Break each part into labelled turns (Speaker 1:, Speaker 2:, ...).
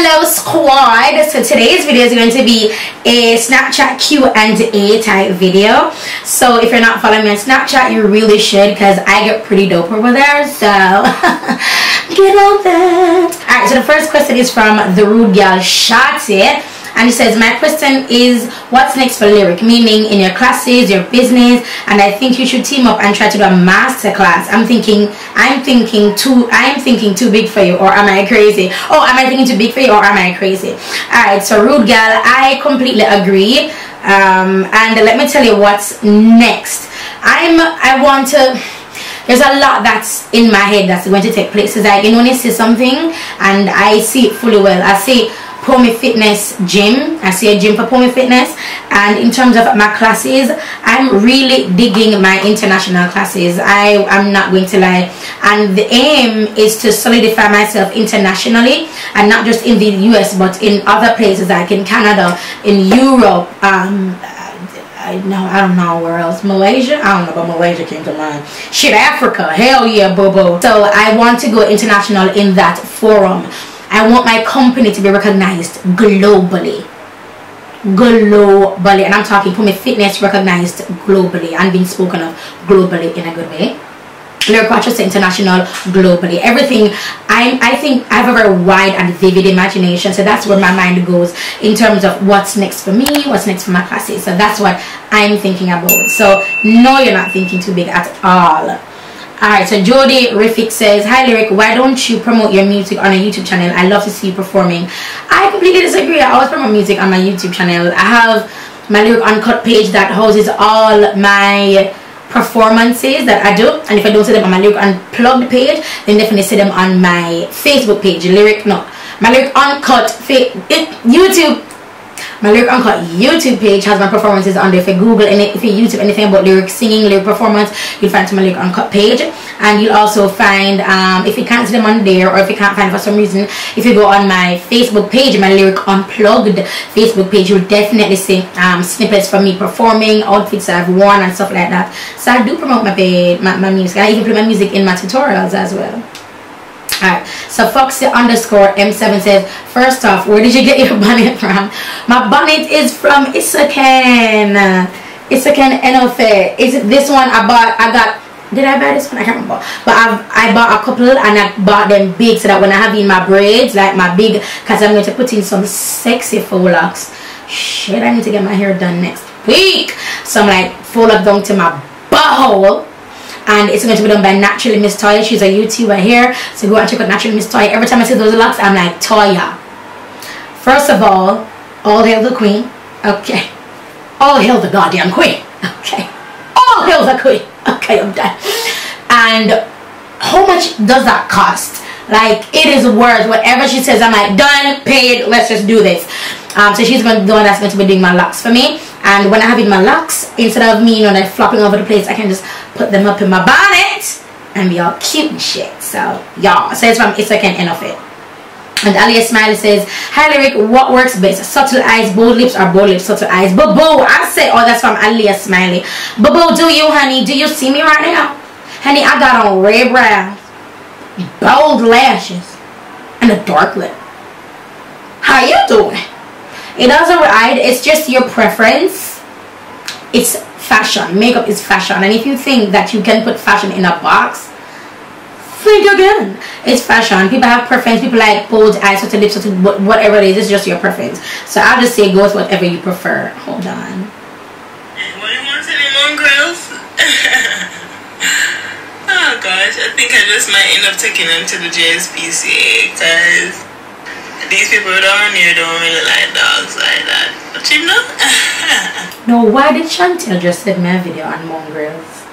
Speaker 1: Hello squad. So today's video is going to be a Snapchat Q&A type video. So if you're not following me on Snapchat, you really should, because I get pretty dope over there. So get on that. Alright, so the first question is from the rude girl Shati. And it says, my question is, what's next for Lyric? Meaning in your classes, your business, and I think you should team up and try to do a master class. I'm thinking too big for you, or am I crazy? Oh, am I thinking too big for you, or am I crazy? Alright, so rude girl, I completely agree. And let me tell you what's next. There's a lot that's in my head that's going to take place. It's like, you know, when you see something and I see it fully well, I see Pomi Fitness Gym. I see a gym for Pomi Fitness, and in terms of my classes, I'm really digging my international classes. I'm not going to lie, and the aim is to solidify myself internationally, and not just in the US but in other places like in Canada, in Europe, I don't know where else. Malaysia? I don't know, but Malaysia came to mind. Shit, Africa. Hell yeah, bobo. So I want to go international in that forum. I want my company to be recognized globally. Globally. And I'm talking for my fitness recognized globally and being spoken of globally in a good way. LyricRochester International globally. Everything. I think I have a very wide and vivid imagination. So that's where my mind goes in terms of what's next for me, what's next for my classes. So that's what I'm thinking about. So no, you're not thinking too big at all. Alright, so Jody Riffick says, hi Lyric, why don't you promote your music on a YouTube channel? I love to see you performing. I completely disagree. I always promote music on my YouTube channel. I have my Lyric Uncut page that houses all my performances that I do, and if I don't see them on my Lyric Unplugged page, then definitely see them on my Facebook page. My Lyric Uncut YouTube. My Lyric Uncut YouTube page has my performances on there. If you Google and if you YouTube anything about lyric singing, lyric performance, you'll find my Lyric Uncut page. And you'll also find, if you can't see them on there, or if you can't find it for some reason, if you go on my Facebook page, my Lyric Unplugged Facebook page, you'll definitely see snippets from me performing, outfits I've worn and stuff like that. So I do promote my music. I even play my music in my tutorials as well. Alright, so Foxy_M7 says, first off, where did you get your bonnet from? My bonnet is from Isaken Enofe. Is it this one did I buy this one? I can't remember. But I bought a couple, and I bought them big so that when I have in my braids, like my big, because I'm going to put in some sexy faux locks. Shit, I need to get my hair done next week. So I'm like faux lock down to my butthole. And it's going to be done by Naturally Miss Toya. She's a YouTuber here, so go and check out Naturally Miss Toya. Every time I see those locks, I'm like, Toya. First of all hail the queen. Okay. All hail the goddamn queen. Okay. All hail the queen. Okay, I'm done. And how much does that cost? Like, it is worth whatever she says. I'm like, done, paid, let's just do this. So she's going to be the one that's going to be doing my locks for me. And when I have in my locks, instead of me, you know, like flopping over the place, I can just put them up in my bonnet and be all cute and shit. So y'all, so it's from Isaken Enofe. And Alia Smiley says, hi Lyric, what works best? Subtle eyes, bold lips, or bold lips, subtle eyes? Bobo, I say, oh, that's from Alia Smiley. Bobo, do you, honey? Do you see me right now? Honey, I got on red brows, bold lashes, and a dark lip. How you doing? It doesn't hide, it's just your preference. It's fashion. Makeup is fashion. And if you think that you can put fashion in a box, think again. It's fashion. People have preference. People like bold eyes, sort of lips, sort of whatever it is. It's just your preference. So I'll just say go with whatever you prefer. Hold on.
Speaker 2: What do you want to name on girls? Oh gosh, I think I just might end up taking them to the JSPCA, because these people down here don't really like dogs like that. But you know?
Speaker 1: No, why did Chantel just send me a video on mongrels?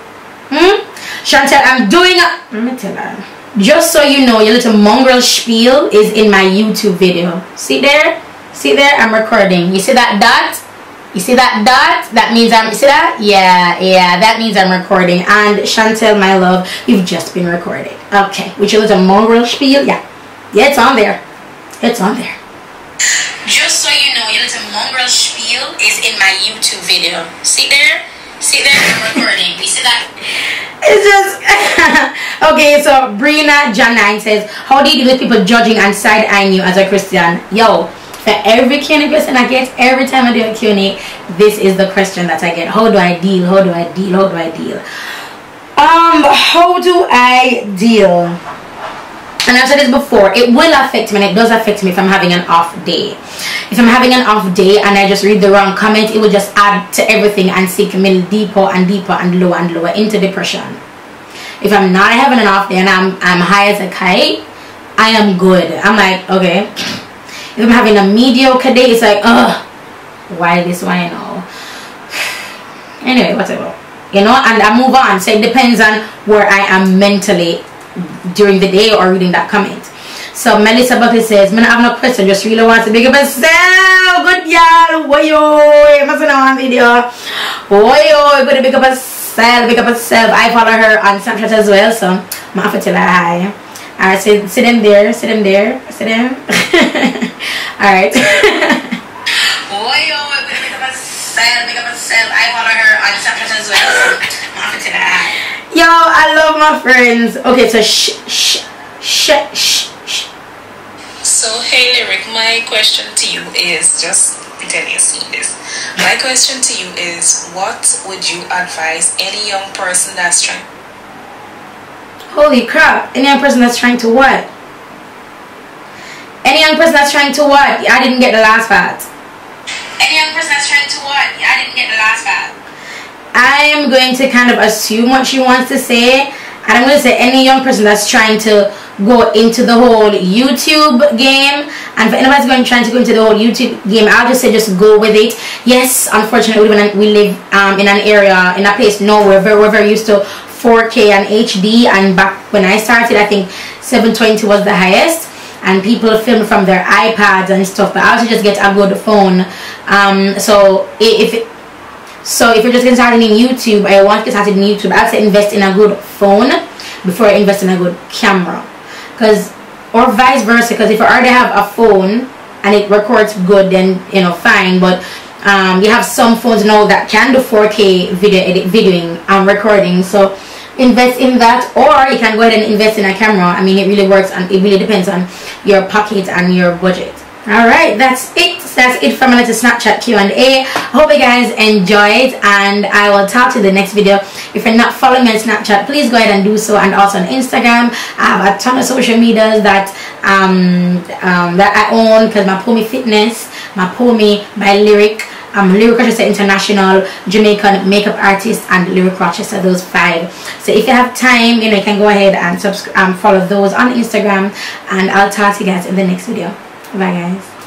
Speaker 1: Chantel, I'm doing a... Let me tell her. Just so you know, your little mongrel spiel is in my YouTube video. See there? See there? I'm recording. You see that dot? You see that dot? That means I'm... See that? Yeah, that means I'm recording. And Chantel, my love, you've just been recorded. Okay, with your little mongrel spiel? Yeah, it's on there. It's on there. Just so you know, your little mongrel spiel is in my YouTube video. See there?
Speaker 2: See there, I'm recording. You see that?
Speaker 1: It's just okay. So Brina John 9 says, how do you deal with people judging and side-eyeing you as a Christian? Yo, for every Q&A question I get, every time I do a Q&A, this is the question that I get. How do I deal? How do I deal? How do I deal? How do I deal? And I've said this before, it will affect me, and it does affect me if I'm having an off day. If I'm having an off day and I just read the wrong comment, it will just add to everything and sink me deeper and deeper and lower into depression. If I'm not having an off day and I'm high as a kite, I am good. I'm like, okay. If I'm having a mediocre day, it's like, ugh, why this one, you know? Anyway, whatever. You know, and I move on. So it depends on where I am mentally during the day or reading that comment. So Melissa Buckley says, man, I have no question, just really want to big up myself. Good y'all. Woyo, I must know one video. Woyo, good to big up myself, big up myself. I follow her on Snapchat as well, so I'm have to tell her hi. Alright, sit them there, sit them there, sit them. Alright. Woyo, good to big up myself, big up myself. I follow her on Snapchat as well, so I'm have to tell her hi. Yo, I love my friends. Okay, so shh.
Speaker 2: So hey Lyric, my question to you is, just pretend you've seen this. My question to you is, what would you advise any young person that's trying?
Speaker 1: Holy crap, any young person that's trying to what? Any young person that's trying to what? I didn't get the last part. Any young person that's trying to what? I didn't get the last part. I am going to kind of assume what she wants to say, and I'm going to say any young person that's trying to go into the whole YouTube game. And for anybody trying to go into the whole YouTube game, I'll just say just go with it. Yes, unfortunately we live in an area, in a place now where we're very used to 4K and HD, and back when I started I think 720 was the highest, and people film from their iPads and stuff, but I also just get a good phone. So if you're just getting started in YouTube, I want to get started in YouTube, I'd say invest in a good phone before I invest in a good camera. Or vice versa, because if you already have a phone and it records good, then you know, fine. But you have some phones now that can do 4K videoing and recording, so invest in that. Or you can go ahead and invest in a camera. I mean, it really works, and it really depends on your pocket and your budget. Alright, that's it. That's it from a little Snapchat Q&A. Hope you guys enjoyed, and I will talk to you in the next video. If you're not following me on Snapchat, please go ahead and do so, and also on Instagram. I have a ton of social medias that I own, because my Pomi Fitness, my Pomi by Lyric, LyricRochester International, Jamaican makeup artist, and LyricRochester, those 5. So if you have time, you know, you can go ahead and subscribe, follow those on Instagram, and I'll talk to you guys in the next video. Bye guys.